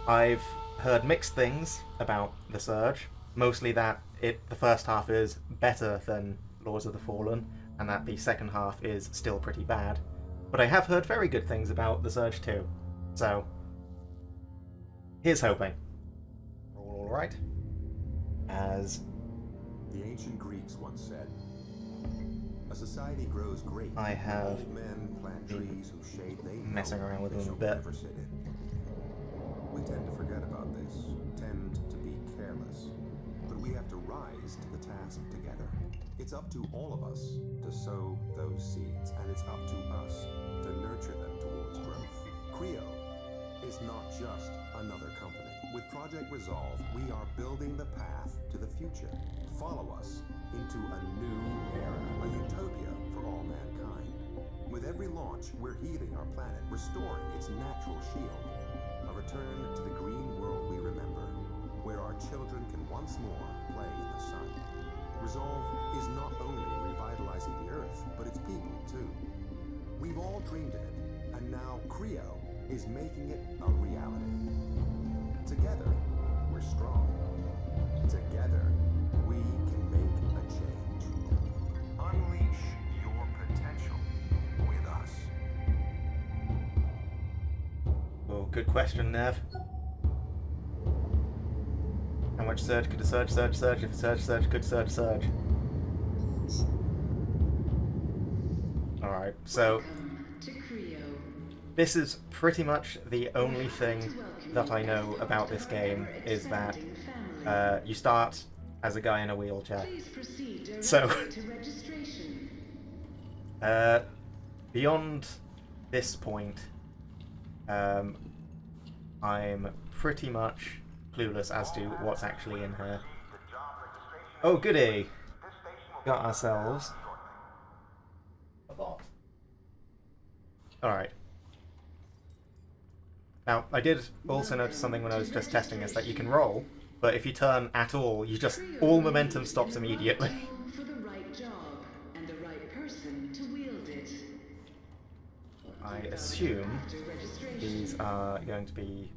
I've heard mixed things about the Surge. Mostly that the first half is better than Lords of the Fallen, and that the second half is still pretty bad. But I have heard very good things about the Surge too. So, here's hoping. We're all alright. As the ancient Greeks once said, a society grows great. I have old men plant trees whose shade they messing around with they them a shall bit. never sit in. We tend to forget about this, tend to be careless. But we have to rise to the task together. It's up to all of us to sow those seeds, and it's up to us to nurture them towards growth. Creo is not just another company. With Project Resolve, we are building the path to the future. Follow us into a new era, a utopia for all mankind. With every launch, we're healing our planet, restoring its natural shield. A return to the green world we remember, where our children can once more play in the sun. Resolve is not only revitalizing the Earth, but its people too. We've all dreamed of it, and now Creo is making it a reality. Together, we're strong. Together, we can make a change. Unleash your potential with us. Oh, good question, Nev. How much surge could a surge if a surge could surge? Alright, so this is pretty much the only thing that I know about this game, is that you start as a guy in a wheelchair. So, beyond this point, I'm pretty much clueless as to what's actually in here. Oh, goody! Got ourselves a bot. Alright. Now, I did also notice something when I was just testing, is that you can roll, but if you turn at all, all momentum stops immediately. For the right job and the right person to wield it. I assume these are going to be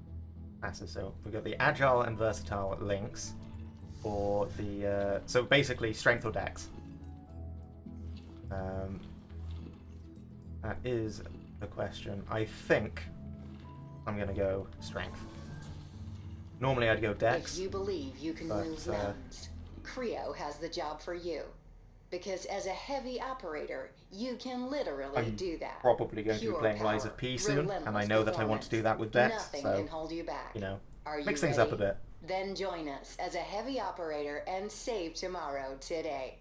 passive. So we've got the agile and versatile links for the so basically strength or dex. That is the question. I think I'm gonna go strength. Normally I'd go dex. If you believe you can move mountains, Creo has the job for you. Because as a heavy operator, you can literally do that. Probably going to be playing Lies of P soon, and I know that I want to do that with dex. Nothing so can hold you back. You know, Are mix you things ready? up a bit. Then join us as a heavy operator and save tomorrow today.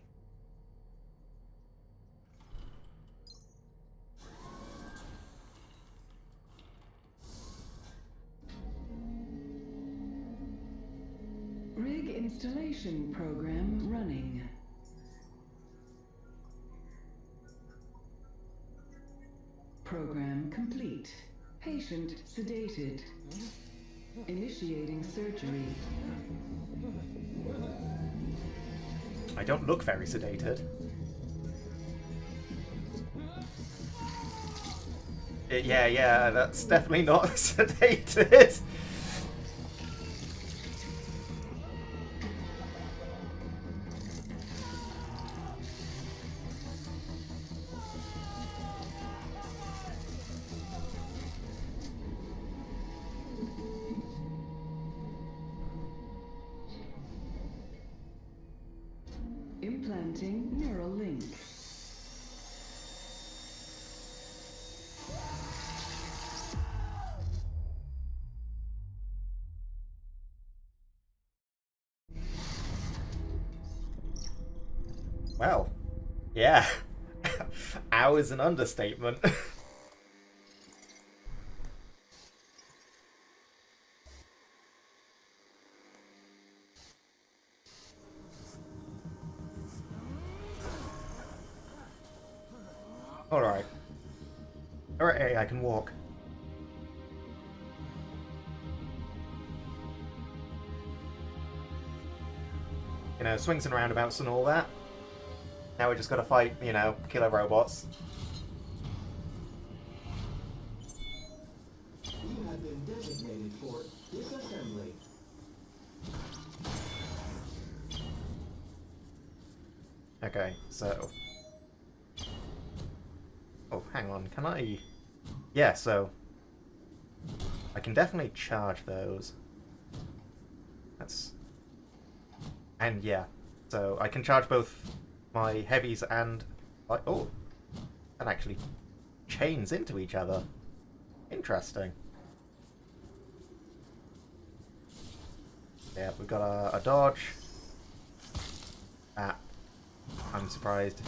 Rig installation program running. Program complete. Patient sedated. Initiating surgery. I don't look very sedated. Yeah, that's definitely not sedated. Implanting neural link. Well, yeah. Ow is an understatement. Alright. Alright, I can walk. You know, swings and roundabouts and all that. Now we just gotta fight, you know, killer robots. You have been designated for disassemble. Okay, so... Oh, hang on, can I... Yeah, so... I can definitely charge those. That's... And yeah, so I can charge both my heavies and... Like, oh! That actually chains into each other. Interesting. Yeah, we've got a dodge. That, I'm surprised,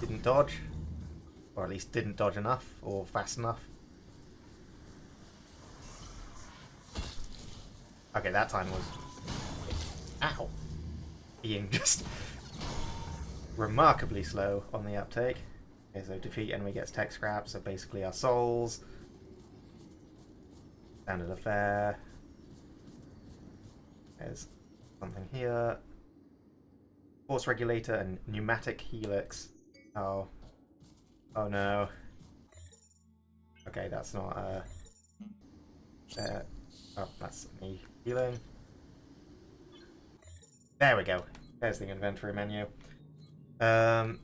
didn't dodge. Or at least didn't dodge enough, or fast enough. Okay, that time was... Ow! Being just remarkably slow on the uptake. Okay, so defeat enemy gets tech scrap, so basically our souls. Standard affair. There's something here. Force regulator and pneumatic helix. Oh. Oh no. Okay, that's not oh, that's me healing. There we go. There's the inventory menu. Oh,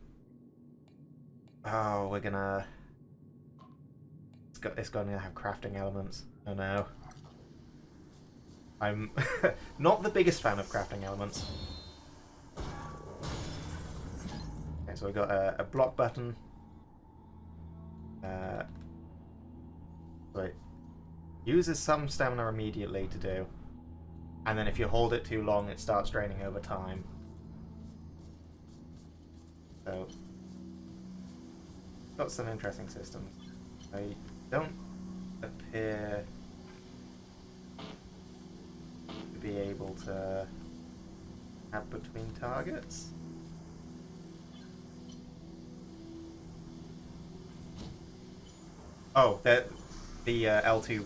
we're gonna... It's gonna have crafting elements. Oh no. I'm not the biggest fan of crafting elements. Okay, so we got a block button. So it uses some stamina immediately to do. And then if you hold it too long, it starts draining over time. So, got some interesting systems. They don't appear to be able to have between targets. Oh, the L2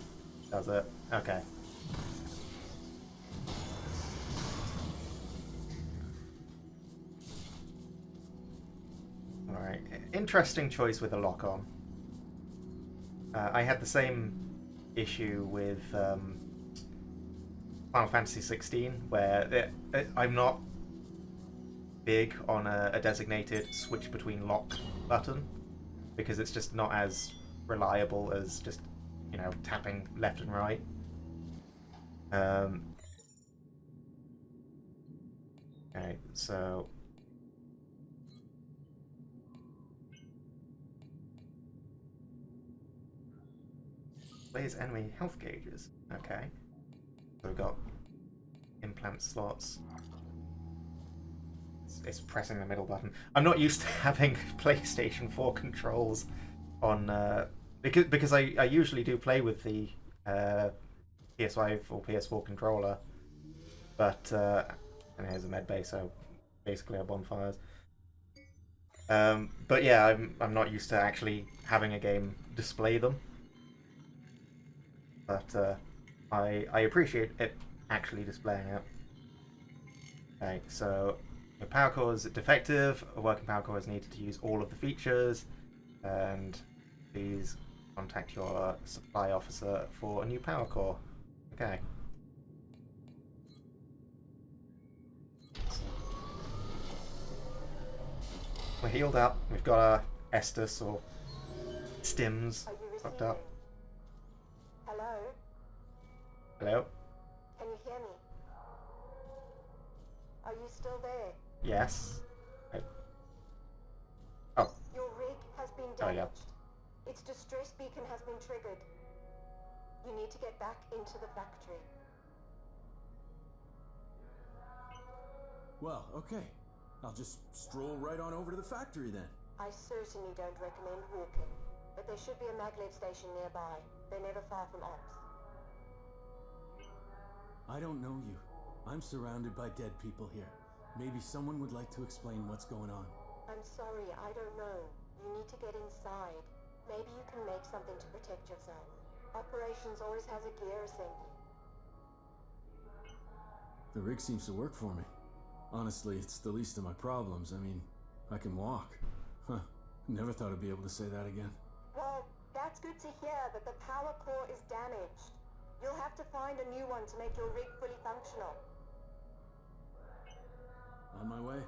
does it. Okay. Alright. Interesting choice with a lock-on. I had the same issue with Final Fantasy 16, where I'm not big on a designated switch between lock button, because it's just not as reliable as just, you know, tapping left and right. Okay, so displays enemy health gauges. Okay, so we've got implant slots. It's pressing the middle button. I'm not used to having PlayStation 4 controls on because I usually do play with the PS5 or PS4 controller, but and here's a med bay, so basically our bonfires. But yeah, I'm not used to actually having a game display them, but I appreciate it actually displaying it. Okay, so your power core is defective. A working power core is needed to use all of the features, and please contact your supply officer for a new power core. Okay. We're healed up. We've got our Estus or stims hooked up. Hello? Hello? Can you hear me? Are you still there? Yes. Oh. Your rig has been damaged. Oh, yeah. Its distress beacon has been triggered. You need to get back into the factory. Well, okay. I'll just stroll right on over to the factory then. I certainly don't recommend walking, but there should be a maglev station nearby. They're never far from ops. I don't know you. I'm surrounded by dead people here. Maybe someone would like to explain what's going on. I'm sorry, I don't know. You need to get inside. Maybe you can make something to protect yourself. Operations always has a gear assembly. The rig seems to work for me. Honestly, it's the least of my problems. I mean, I can walk. Huh. Never thought I'd be able to say that again. Well, that's good to hear, but the power core is damaged. You'll have to find a new one to make your rig fully functional. On my way.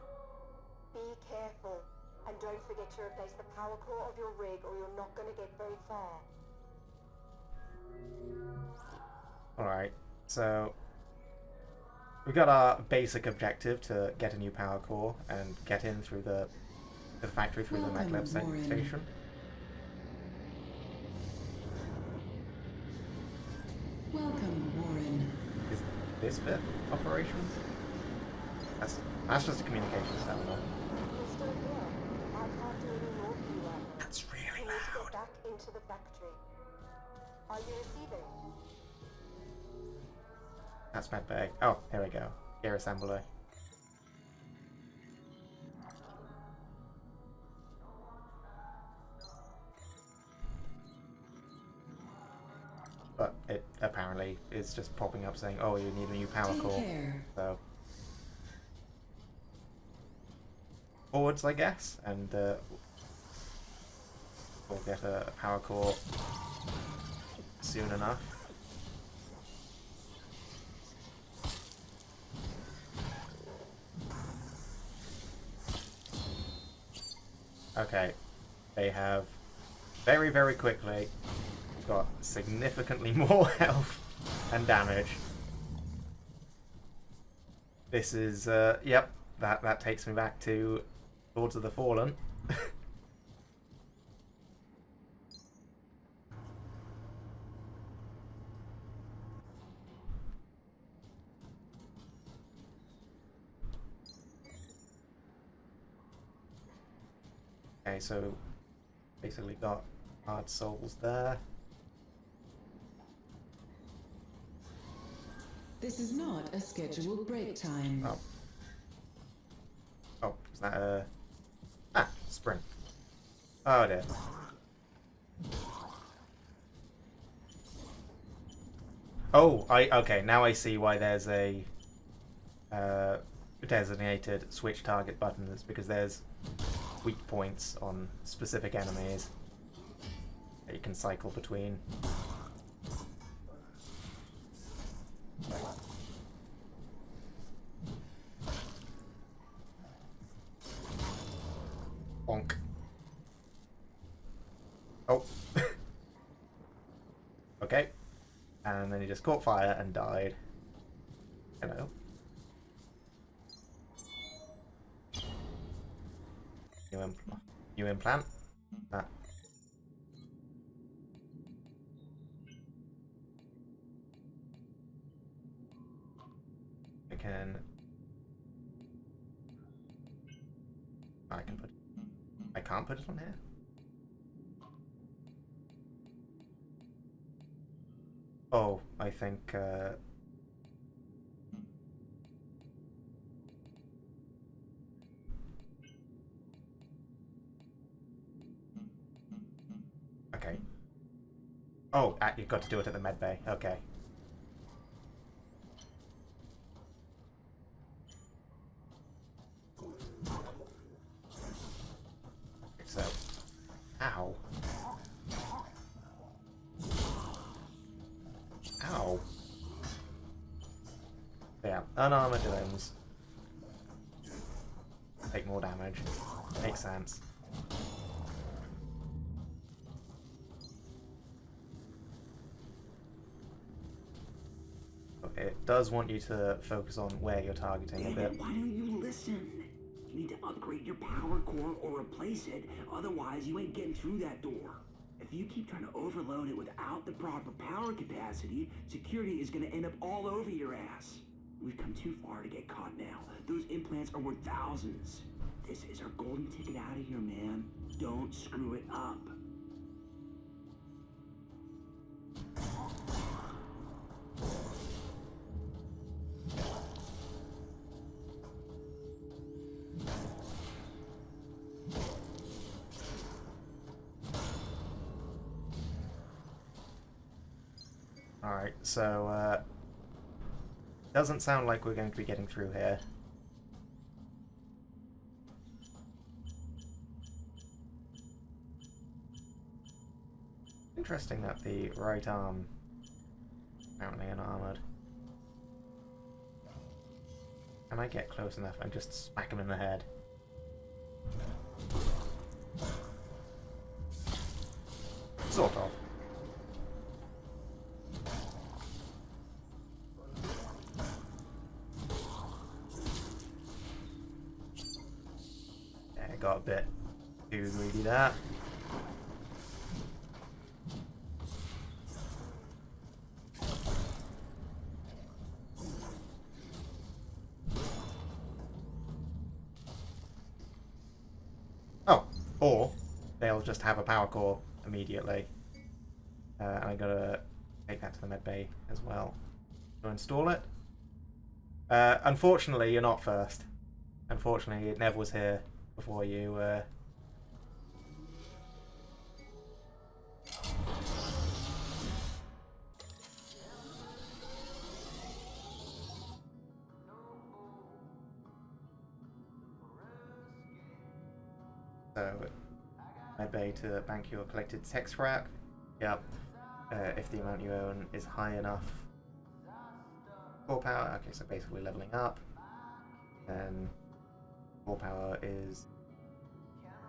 Be careful. And don't forget to replace the power core of your rig or you're not going to get very far. Alright, so we've got our basic objective to get a new power core and get in through the factory through the maglev station. Welcome, Warren. Is this bit operations? That's just a communications terminal. You're still here. I can't do any more for you right now. That's really You need to loud. get back into the factory. Are you receiving? That's medbay. Oh, here we go. Gear assembly. But it apparently is just popping up saying, "Oh, you need a new power Take core." care. So forwards, I guess, and we'll get a power core soon enough. Okay, they have very, very quickly got significantly more health and damage. This is, yep, that takes me back to Lords of the Fallen. Okay, so basically got hard souls there. This is not a scheduled break time. Oh. Oh, is that a... Ah, sprint. Oh dear. Oh, okay, now I see why there's a designated switch target button. It's because there's weak points on specific enemies that you can cycle between. Bonk. Oh. Okay. And then he just caught fire and died. Hello. New implant. Ah. I can put. I can't put it on here. Oh, I think. Okay. Oh, you've got to do it at the med bay. Okay. So, ow. Ow. Yeah, unarmored limbs take more damage. Makes sense. It does want you to focus on where you're targeting a bit. Why don't you listen? You need to upgrade your power core or replace it, otherwise you ain't getting through that door. If you keep trying to overload it without the proper power capacity, security is gonna end up all over your ass. We've come too far to get caught now. Those implants are worth thousands. This is our golden ticket out of here, man. Don't screw it up. Alright, so, doesn't sound like we're going to be getting through here. Interesting that the right arm apparently unarmored. Can I get close enough and just smack him in the head? got a bit too greedy there. Oh, or they'll just have a power core immediately. And I gotta take that to the med bay as well. To install it. Unfortunately, you're not first. Unfortunately, Nev was here before you. So, medbay to bank your collected tech scrap. Yep. If the amount you own is high enough. Core power. Okay, so basically leveling up. Then core power is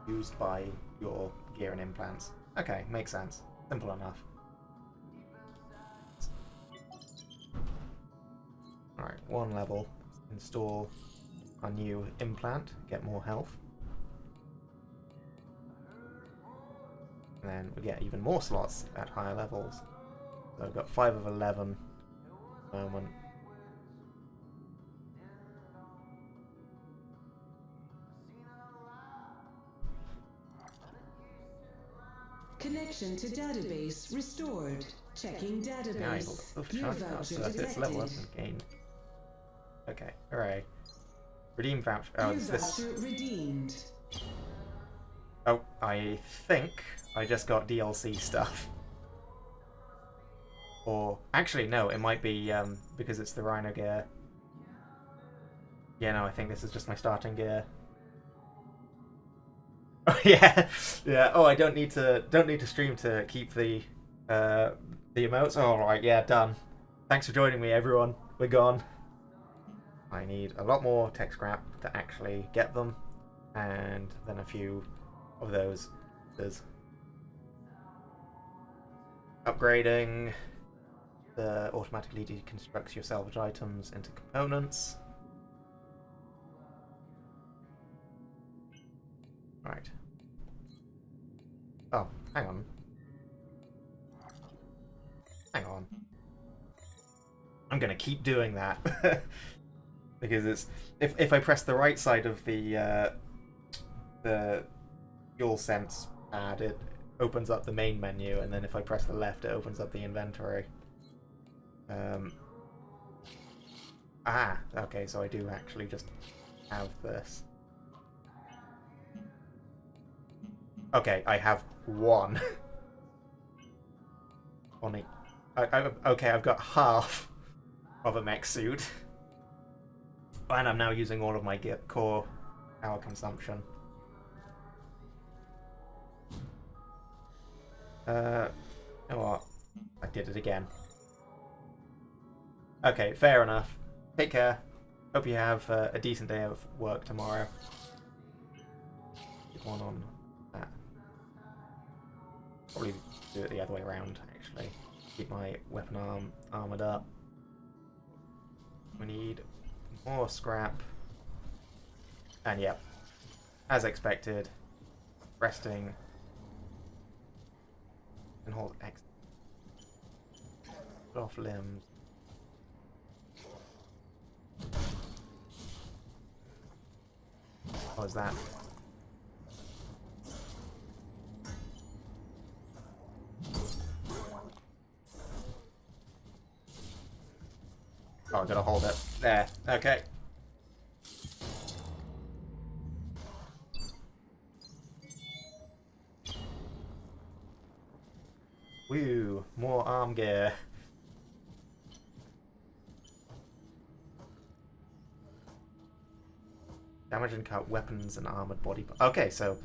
used by your gear and implants. Okay, makes sense. Simple enough. Alright, 1 level. Install our new implant. Get more health. And then we get even more slots at higher levels. So I've got 5 of 11 at the moment. Connection to database restored. Checking database. Gear voucher It's level up detected. and gain. Okay, hooray. Redeem voucher. Oh, Gear it's this. voucher redeemed. Oh, I think I just got DLC stuff. Or, actually, no, it might be because it's the Rhino gear. Yeah, no, I think this is just my starting gear. Oh yeah, yeah. Oh, I don't need to stream to keep the emotes. All right, yeah, done. Thanks for joining me, everyone. We're gone. I need a lot more tech scrap to actually get them, and then a few of those. There's upgrading. Automatically deconstructs your salvage items into components. Right. Oh, hang on. Hang on. I'm gonna keep doing that because it's if I press the right side of the fuel sense pad, it opens up the main menu, and then if I press the left, it opens up the inventory. Okay, so I do actually just have this. Okay, I have one. Only, okay, I've got half of a mech suit, and I'm now using all of my core power consumption. You know what? I did it again. Okay, fair enough. Take care. Hope you have a decent day of work tomorrow. Keep one on that. Probably do it the other way around, actually. Keep my weapon arm armored up. We need more scrap. And yep, as expected, resting and hold X. Put off limbs. What was that? Oh, I gotta hold it. There. Okay. Woo! More arm gear. Damage and cut weapons and armored body. Okay, so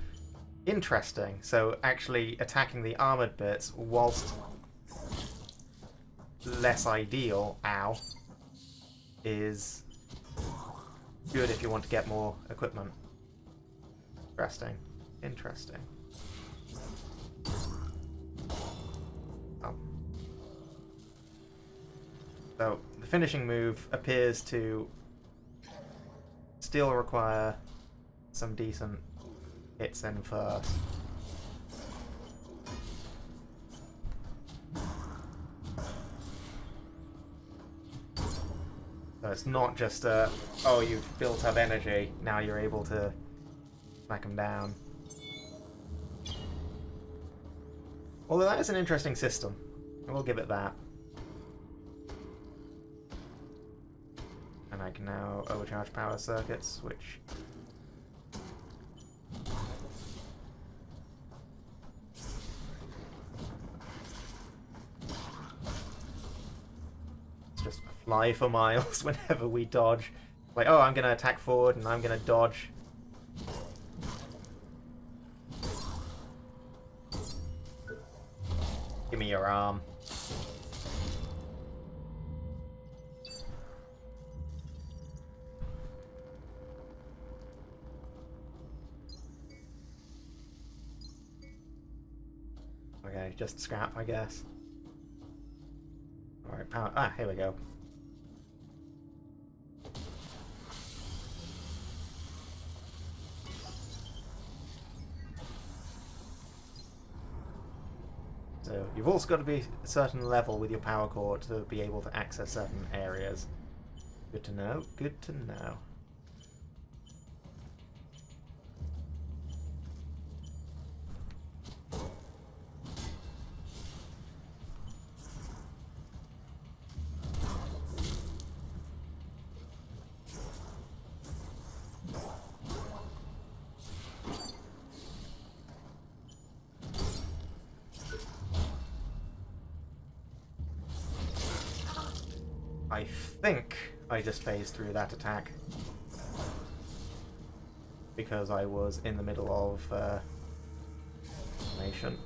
interesting. So actually attacking the armored bits whilst less ideal, ow, is good if you want to get more equipment. Interesting. Interesting. Oh. So the finishing move appears to still require some decent hits in first. So it's not just a, oh, you've built up energy, now you're able to smack them down. Although that is an interesting system. I will give it that. And I can now overcharge power circuits, which... it's just fly for miles whenever we dodge. Like, oh, I'm going to attack forward and I'm going to dodge. Give me your arm. Okay, just scrap, I guess. Alright, power. Ah, here we go. So you've also got to be a certain level with your power core to be able to access certain areas. Good to know, good to know. I think I just phased through that attack because I was in the middle of formation.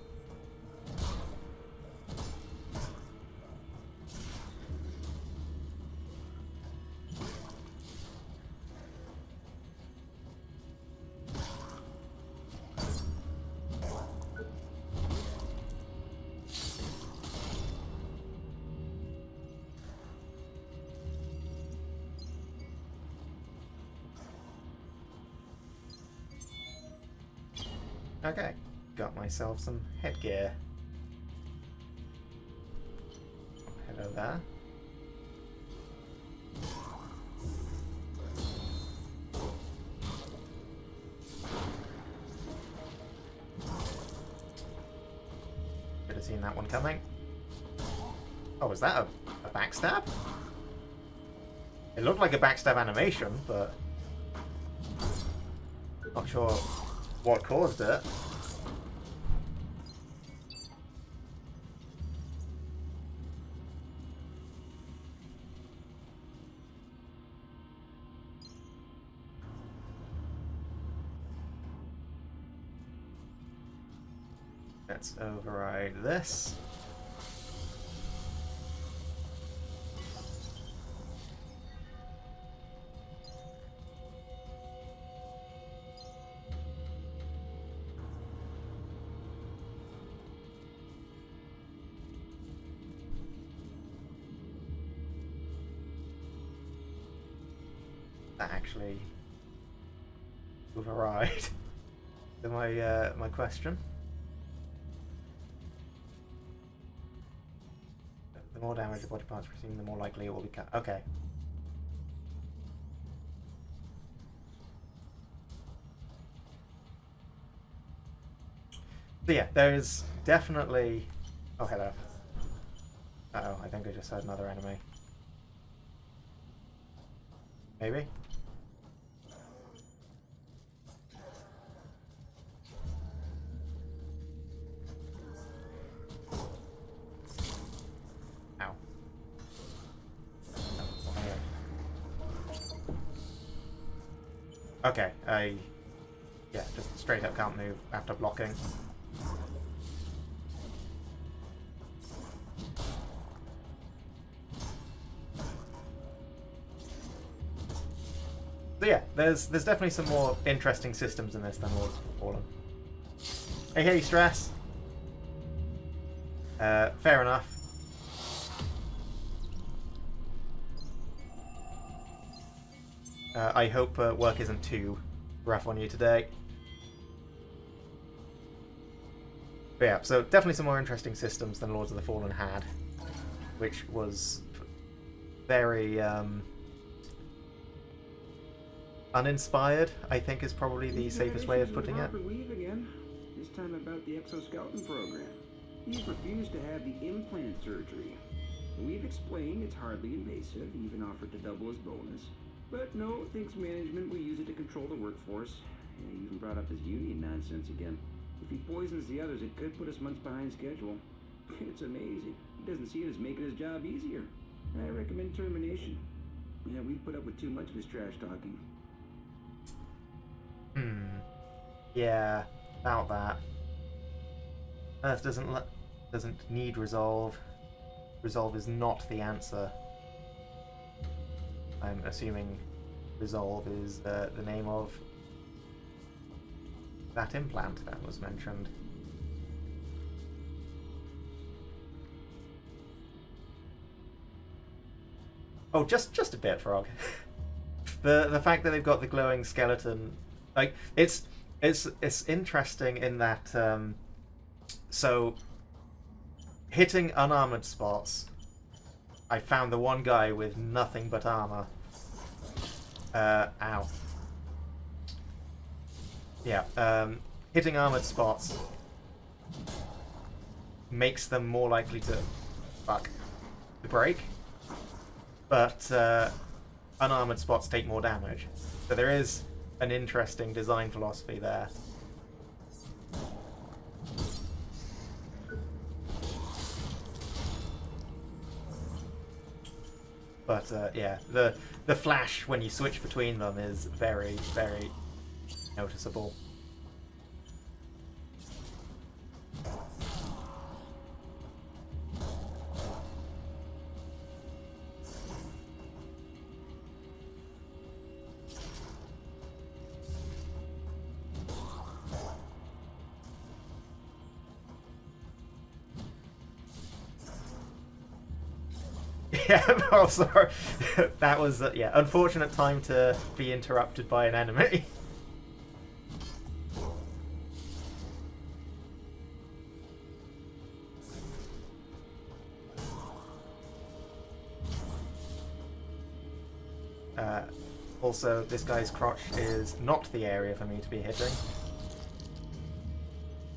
Okay, got myself some headgear. Hello there. Should have seen that one coming. Oh, is that a backstab? It looked like a backstab animation, but not sure what caused it. Let's override this. That actually override my question. The more damage the body parts receive, the more likely it will be cut. Okay. So yeah, there is definitely... Oh, hello. Uh-oh, I think I just heard another enemy. Maybe? Ow. Okay, yeah, just straight up can't move after blocking. So yeah, there's definitely some more interesting systems in this than Lords of the Fallen. Hey, Stress! Fair enough. I hope work isn't too rough on you today. But yeah, so definitely some more interesting systems than Lords of the Fallen had, which was very uninspired, I think is probably the safest way of putting it. Weave again. This time about the exoskeleton program. He's refused to have the implant surgery. We've explained it's hardly invasive, even offered to double his bonus. But no, thinks management will use it to control the workforce. He even brought up his union nonsense again. If he poisons the others, it could put us months behind schedule. It's amazing. He doesn't see it as making his job easier. I recommend termination. Yeah, we've put up with too much of his trash talking. Yeah, about that. Earth doesn't need resolve. Resolve is not the answer. I'm assuming resolve is the name of that implant that was mentioned. Oh, just a bit, Frog. The fact that they've got the glowing skeleton, like it's interesting in that so hitting unarmored spots, I found the one guy with nothing but armor. Ow. Yeah, hitting armored spots makes them more likely to break, but unarmored spots take more damage. So there is an interesting design philosophy there. But yeah, the flash when you switch between them is very, very noticeable. Yeah, oh sorry. That was yeah, unfortunate time to be interrupted by an enemy. Also, this guy's crotch is not the area for me to be hitting.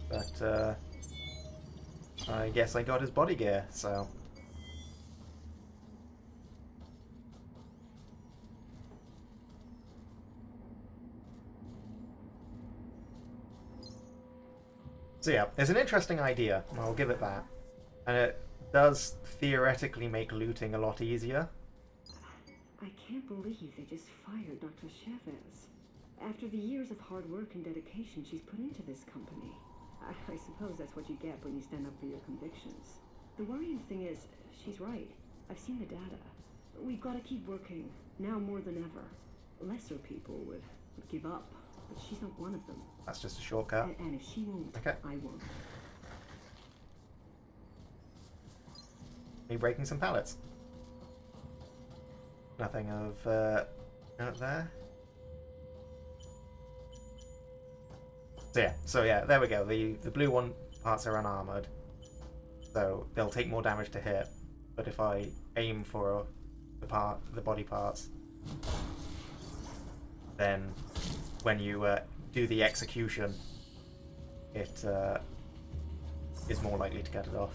But I guess I got his body gear, so. So yeah, it's an interesting idea, I'll give it that. And it does theoretically make looting a lot easier. I can't believe they just fired Dr. Chavez. After the years of hard work and dedication she's put into this company. I suppose that's what you get when you stand up for your convictions. The worrying thing is, she's right. I've seen the data. We've got to keep working, now more than ever. Lesser people would give up, but she's not one of them. That's just a shortcut. And if she won't, okay. I won't. Me breaking some pallets. Nothing of out there. So yeah, there we go. The blue one parts are unarmored, so they'll take more damage to hit. But if I aim for the body parts, then when you do the execution, it is more likely to get it off.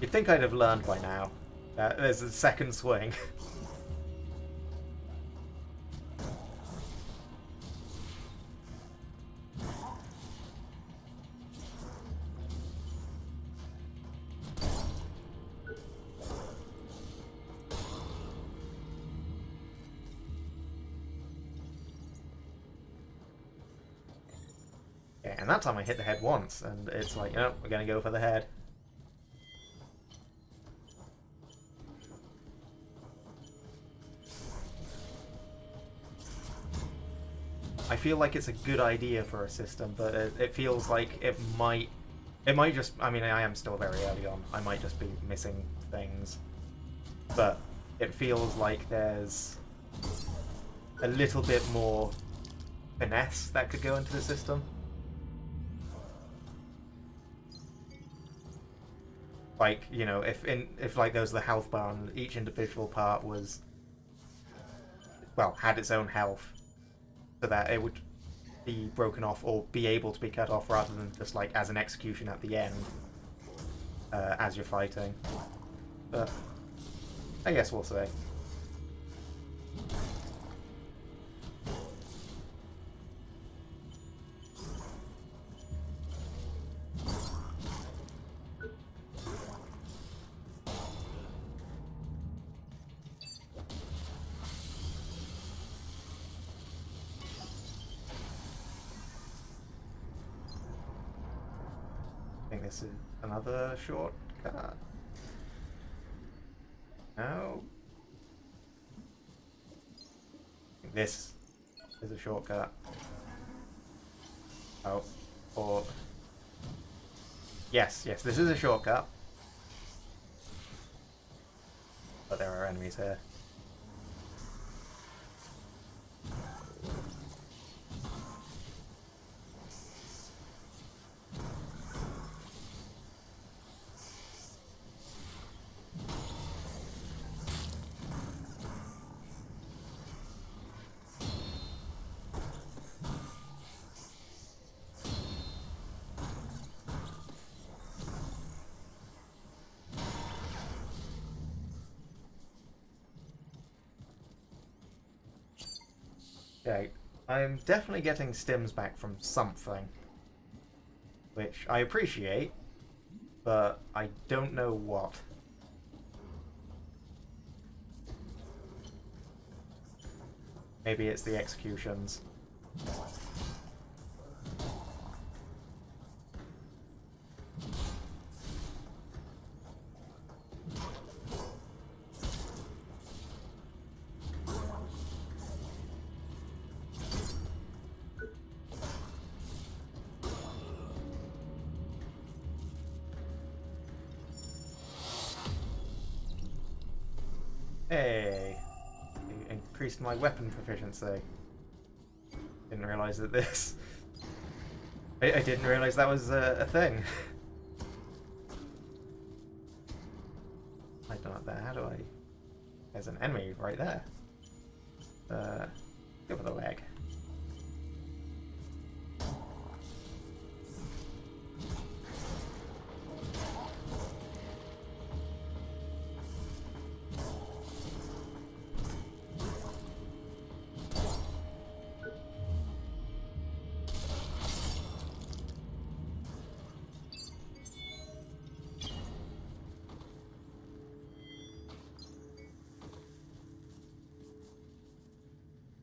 You'd think I'd have learned by now. There's a second swing. Yeah, and that time I hit the head once, and it's like, oh, we're gonna go for the head. I feel like it's a good idea for a system, but it feels like it might just, I mean, I am still very early on, I might just be missing things, but it feels like there's a little bit more finesse that could go into the system. Like, you know, if like there was the health bar and each individual part was, well, had its own health, so that it would be broken off or be able to be cut off rather than just like as an execution at the end as you're fighting. But I guess we'll see. I think this is another shortcut. No. I think this is a shortcut. Oh. Or... Yes, this is a shortcut. But there are enemies here. Okay, I'm definitely getting stims back from something, which I appreciate, but I don't know what. Maybe it's the executions. Hey, you increased my weapon proficiency. Didn't realize that this. I didn't realize that was a thing. I don't know there. How do I? There's an enemy right there. Go for the leg.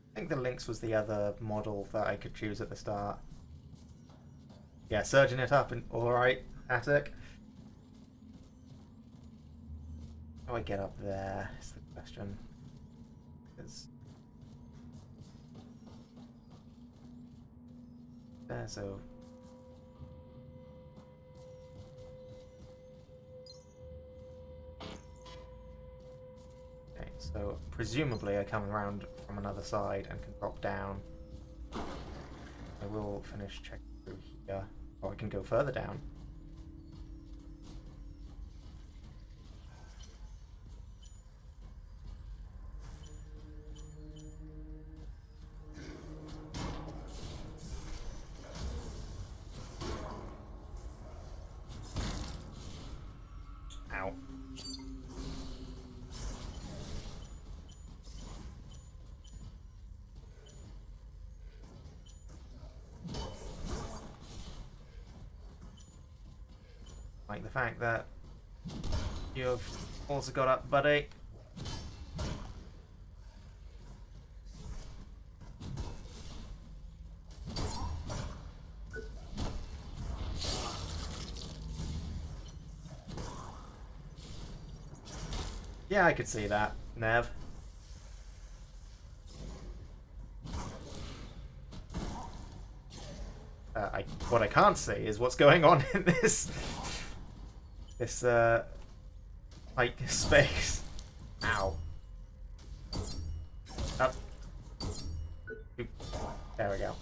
I think the Lynx was the other model that I could choose at the start. Yeah, surging it up and alright, Attic. How do I get up there is the question. There, so... Okay, so presumably I come around from another side and can drop down. I will finish checking through here. Or I can go further down. Ow. Like the fact that you've also got up, buddy. Yeah, I could see that, Nev. What I can't see is what's going on in this like space. Ow. Up. Oop. There we go.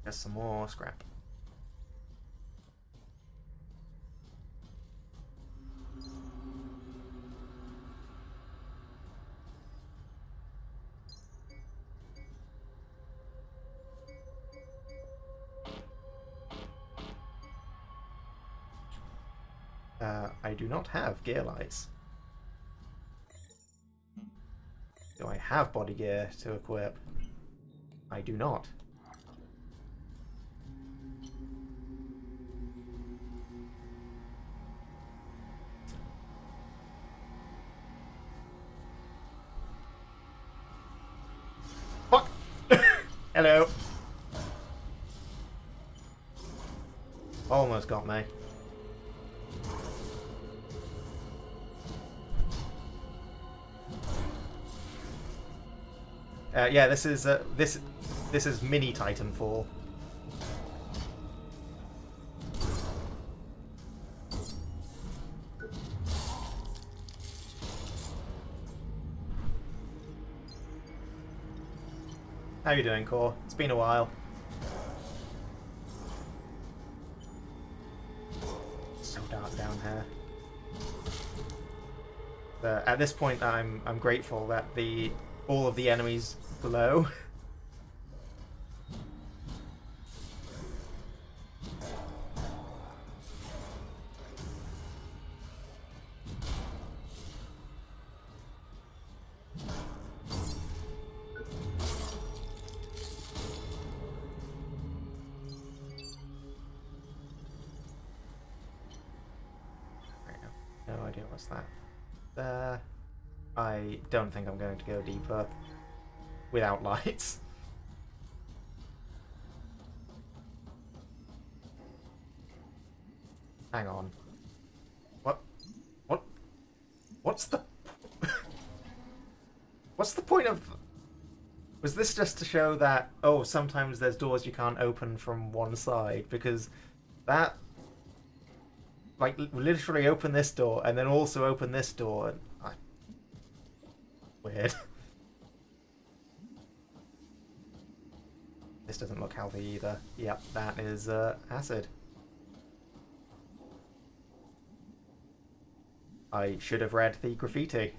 There's some more scrap. I do not have gear lights. Do I have body gear to equip? I do not. Fuck! Hello! Almost got me. Yeah, this is mini Titanfall. How you doing, Core? It's been a while. So dark down here. At this point, I'm grateful that all of the enemies below. No idea what's that. There. I don't think I'm going to go deeper without lights. Hang on. What's the what's the point of... Was this just to show that, oh, sometimes there's doors you can't open from one side? Because that, like, literally open this door and then also open this door. And weird. This doesn't look healthy either. Yep, that is acid. I should have read the graffiti.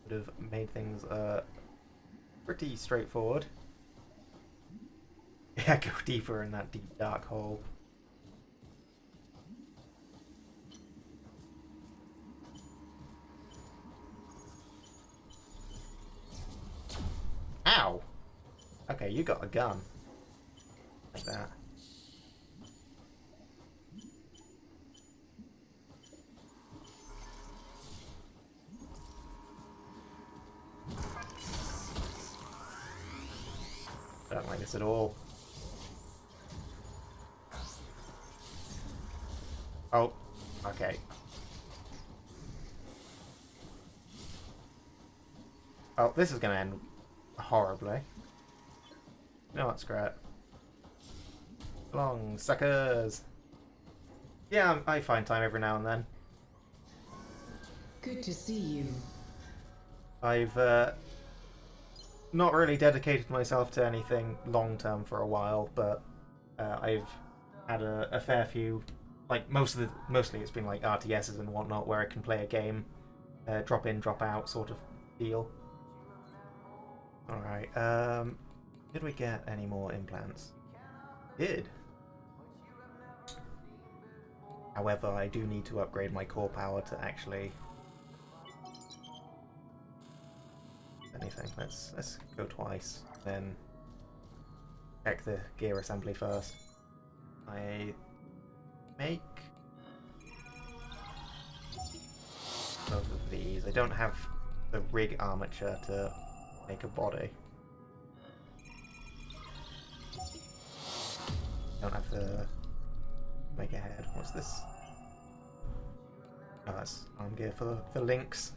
Would have made things pretty straightforward. Yeah, go deeper in that deep dark hole. Ow! Okay, you got a gun. Like that. I don't like this at all. Oh, okay. Oh, this is gonna end horribly. No, that's great. Long suckers. Yeah, I find time every now and then. Good to see you. I've not really dedicated myself to anything long term for a while, but I've had a fair few. Like mostly it's been like RTSs and whatnot, where I can play a game, drop in, drop out sort of deal. All right. Did we get any more implants? Did. However, I do need to upgrade my core power to actually anything. Let's go twice, then check the gear assembly first. I make both of these. I don't have the rig armature to make a body. Don't have to make a head. What's this? Oh, that's arm gear for links.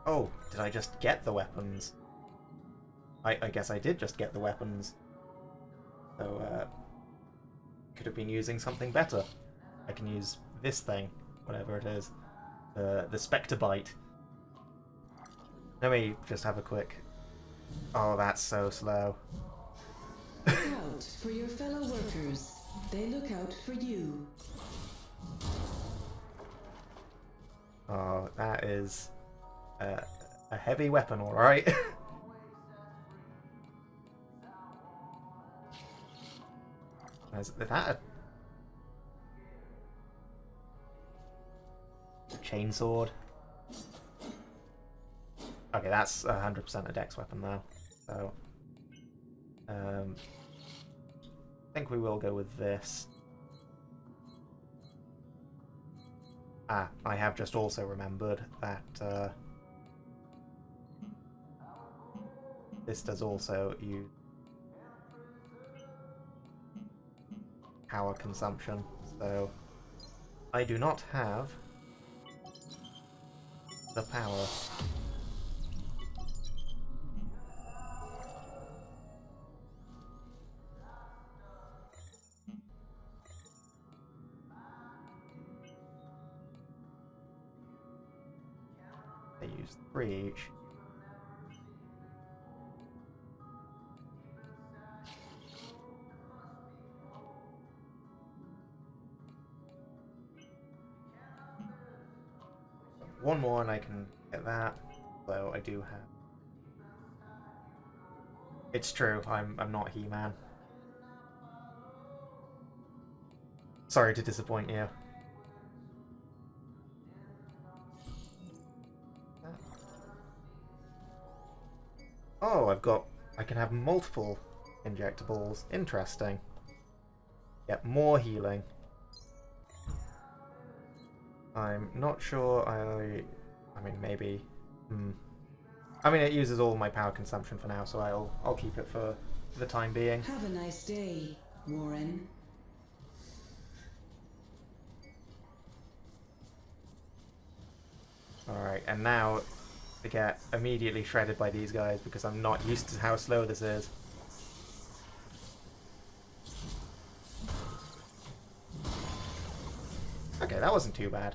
Oh, did I just get the weapons? I guess I did just get the weapons. So, could have been using something better. I can use this thing. whatever it is. The Spectre Bite. Let me just have a quick... Oh, that's so slow. Look out for your fellow workers. They look out for you. Oh, that is a heavy weapon, alright. Is that a chainsword? Okay, that's 100% a dex weapon now. So, I think we will go with this. Ah, I have just also remembered that this does also use power consumption, so I do not have the power. They use 3 each. One more and I can get that, though I do have... It's true, I'm not He-Man. Sorry to disappoint you. Oh, I can have multiple injectables. Interesting. Get more healing. I'm not sure I mean, maybe... I mean, it uses all my power consumption for now, so I'll keep it for the time being. Have a nice day, Warren. Alright, and now I get immediately shredded by these guys because I'm not used to how slow this is. Okay, that wasn't too bad.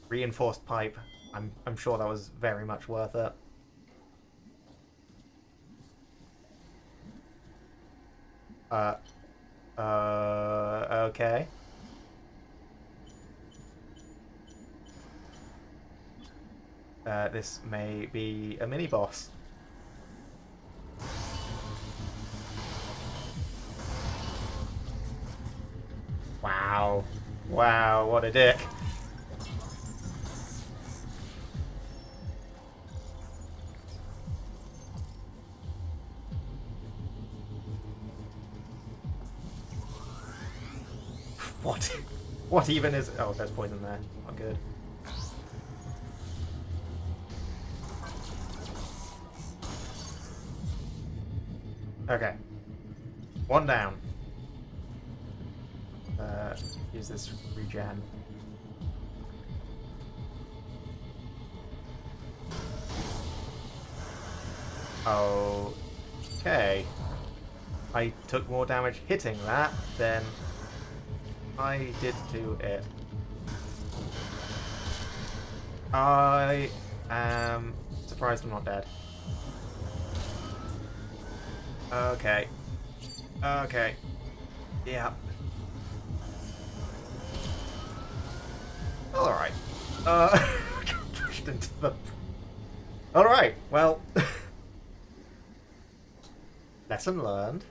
Reinforced pipe. I'm sure that was very much worth it. Okay. This may be a mini boss. Wow. Wow, what a dick. What? What even is... Oh, there's poison there. Not good. Okay. One down. Use this regen. Okay. I took more damage hitting that than I did to it. I am surprised I'm not dead. Okay. Okay. Yeah. Alright. Got pushed into the... Alright, well... Lesson learned.